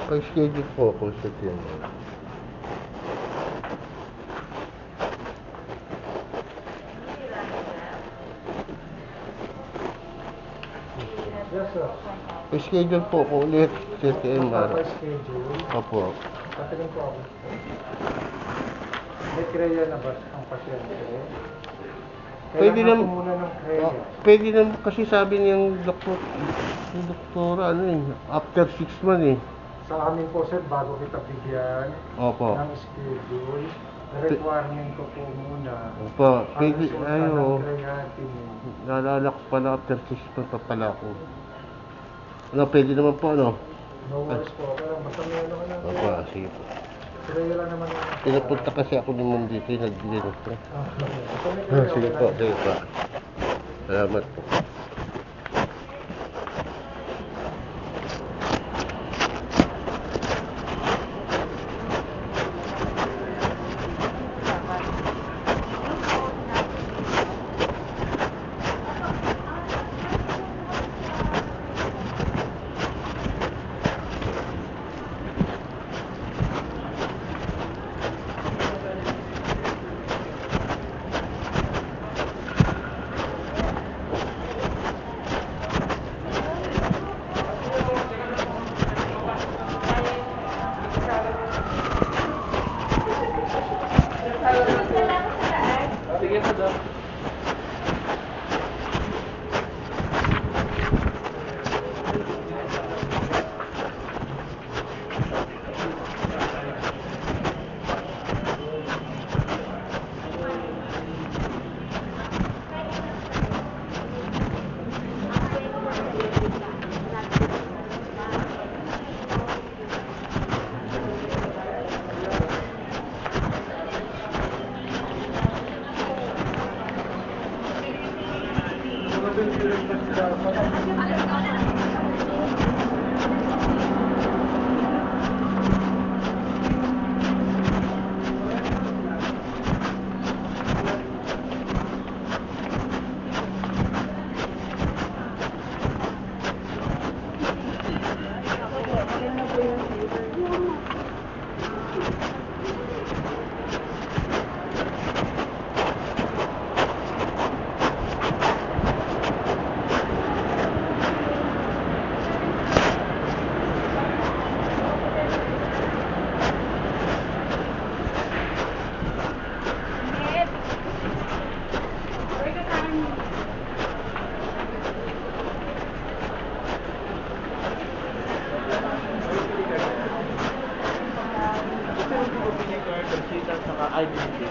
Pa-schedule po ako sa tiyan. Yes, sir. Pa-schedule po ako ulit sa tiyan. Schedule. Opo. Tatanong po ako. May kreya na ba ang pasyente? Pwede Kailangan naman, po muna ng kreya. pwede naman kasi sabi niyang doktora, after 6 months eh. Sa amin po, sir, bago kita bigyan Opo. ng schedule, requirement ko po muna Opo, ang pwede, resulta ayo. ng creatinine. Naalala ko pala after 6 months pa pala ako. Ano, pwede naman po, ano? No worries po. Kaya basta may ano ka na. Opo, sige po. Kreya lang naman yung... Pinapunta kasi ako ni Ma'am dito, nag-dinner ko. Basta may kreya, Sige okay po, lang. sige po. Salamat po. Sige po, Doc. Identity.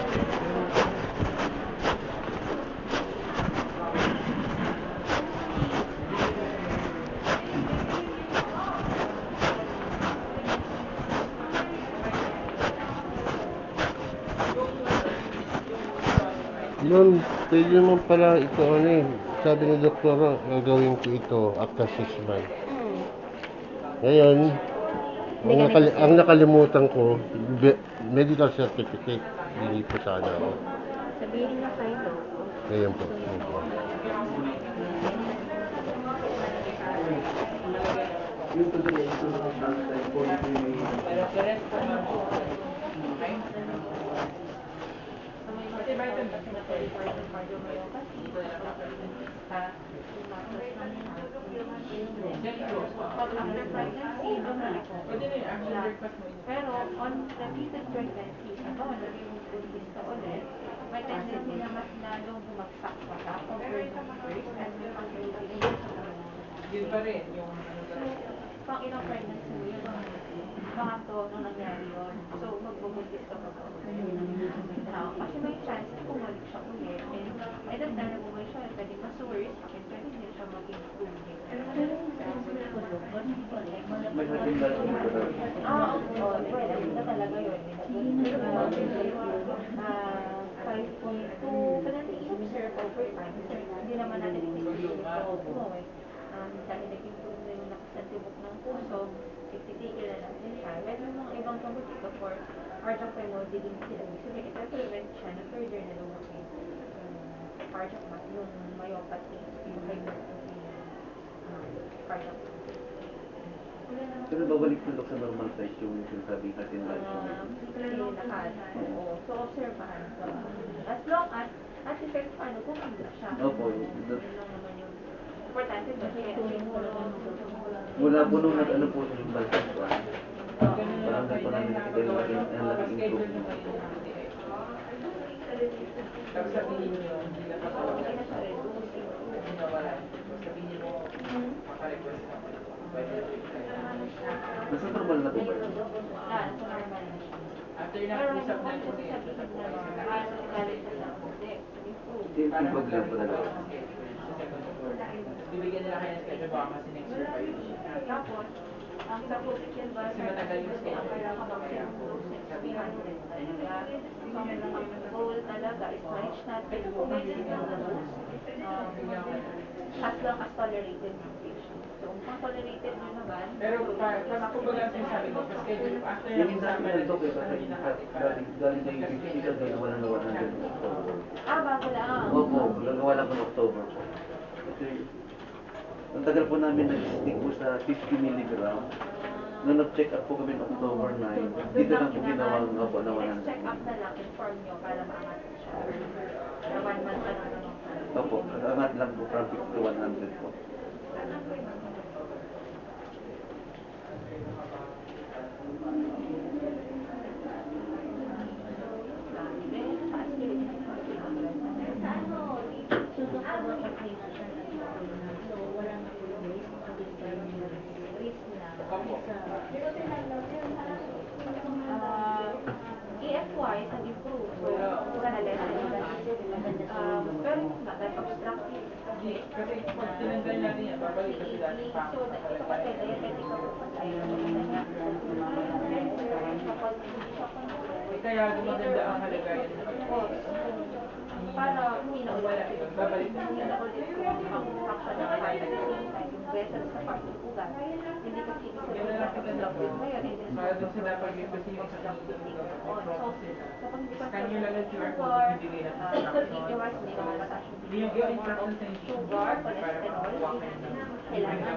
Yun, pwede naman pala ito ano eh. Sabi ni doktora, gagawin ko ito after 6 months. Ngayon, Hindi ka nagpasaya. ang nakalimutan ko, medical certificate. Hindi po sana ako. Sabihin na kayo. Ngayon po. Pero correct po na po. Pero on repeated pregnancy, naging buntis ka ulit, may tendency na mas lalong bumagsak pa ka compared to first and may pag-ibig Yun pa rin, yung ano So, pang ilang pregnancy mo yun, pangatlo nung nangyari yun. So, magbubuntis ka pa now, kasi may chance na bumalik siya ulit. And at that time na bumalik siya, pwede mas worse, and pwede din siya mag-improve. Oo, na talaga yun. 5.2, pero i-observe over time. Hindi naman natin ititigil ito. Dahil nag-improve na yung nakasantibok ng puso, ititigil na natin siya. Meron mga ibang gamot ito for cardiac remodeling sila. So, ito-prevent siya na further na lumaki. Cardiac mass, yung myopathy, yung hypertrophy, cardiac mass. Pero babalik po sa normal size yung sinasabing natin life. Oo. So, observahan ka. As long as, at effect paano, kumanda siya. Opo. Yun lang naman yung importante ba? Mula po nung nag-ano po yung balsas ko. Parang doon po namin nakikita yung laking improvement. Tapos sabihin nyo, hindi na pa talaga. Hindi na wala. Sabihin nyo, makarequest na po. Nasa normal na po ba yun? So normal na siya. After na-usap na po niya, ito po kayo sa galing ka sa hindi. Improve lang po talaga. Bibigyan nila kayo ng schedule, baka kasi next year kayo. Tapos, ang sa position ba, Kasi matagal yung schedule. ang kailangan mag-300 talaga. So, ang goal talaga is ma-reach natin kung may as long as tolerated ng patient. So, kung tolerated nyo naman, Pero kumbaga sinasabi ko, schedule after Yung ng isa exam, namin nito kay Tatay, galing na yung physical gagawa lang ng 100 ng October. bago lang. Opo, gagawa lang ng October po. Kasi, ang tagal po namin nag-stick po sa 50 mg. Nung nag-check up po kami ng October 9, dito lang po ginawa ng opo na 100 check up na lang, inform nyo para maangat siya. Na 1 month pa naman yung Opo, angat lang po from 50 to 100 po. EF-wise, nag-improve. So, wala na less than pero yung ba, dahil obstructive Kasi pag tinanggal natin yan, babalik kasi dati pa. so, ito pa diabetic ka po patay. Kapag hindi siya Eh kaya maganda ang halagayan ng para hindi na wala, babalik na. hindi na ulit yung function ng heart at the same time, yung vessels sa pag-ugat. Hindi kasi ito Yan na lang kita na po. ngayon, Para doon sa dapat yung kasi yung sa So, kapag hindi pa Scan nyo lang yung QR code, bibigay na sa iwas, hindi naman mataas Hindi yung instruction sa inyo. sugar, cholesterol, kailangan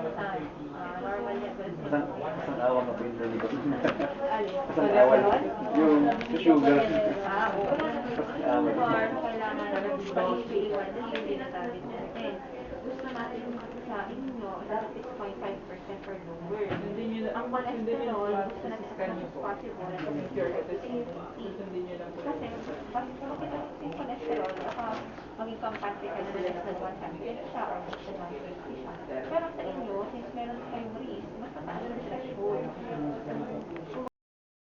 normal levels. Isang awa ka po yung nalibot. Alin? Isang awa yung sugar. Oo. Sugar, kailangan pa-HbA1 yung sinasabi natin. Gusto natin sa inyo, dapat 6.5% or lower. Hindi nyo Ang cholesterol, gusto natin as much as possible. Yung QR code, sundin nyo lang po. Kasi, basta makita yung cholesterol, baka maging kampante ka na less than 100 siya or less than 150 siya. Pero sa inyo, since meron kayong risk, mas mataas ang threshold.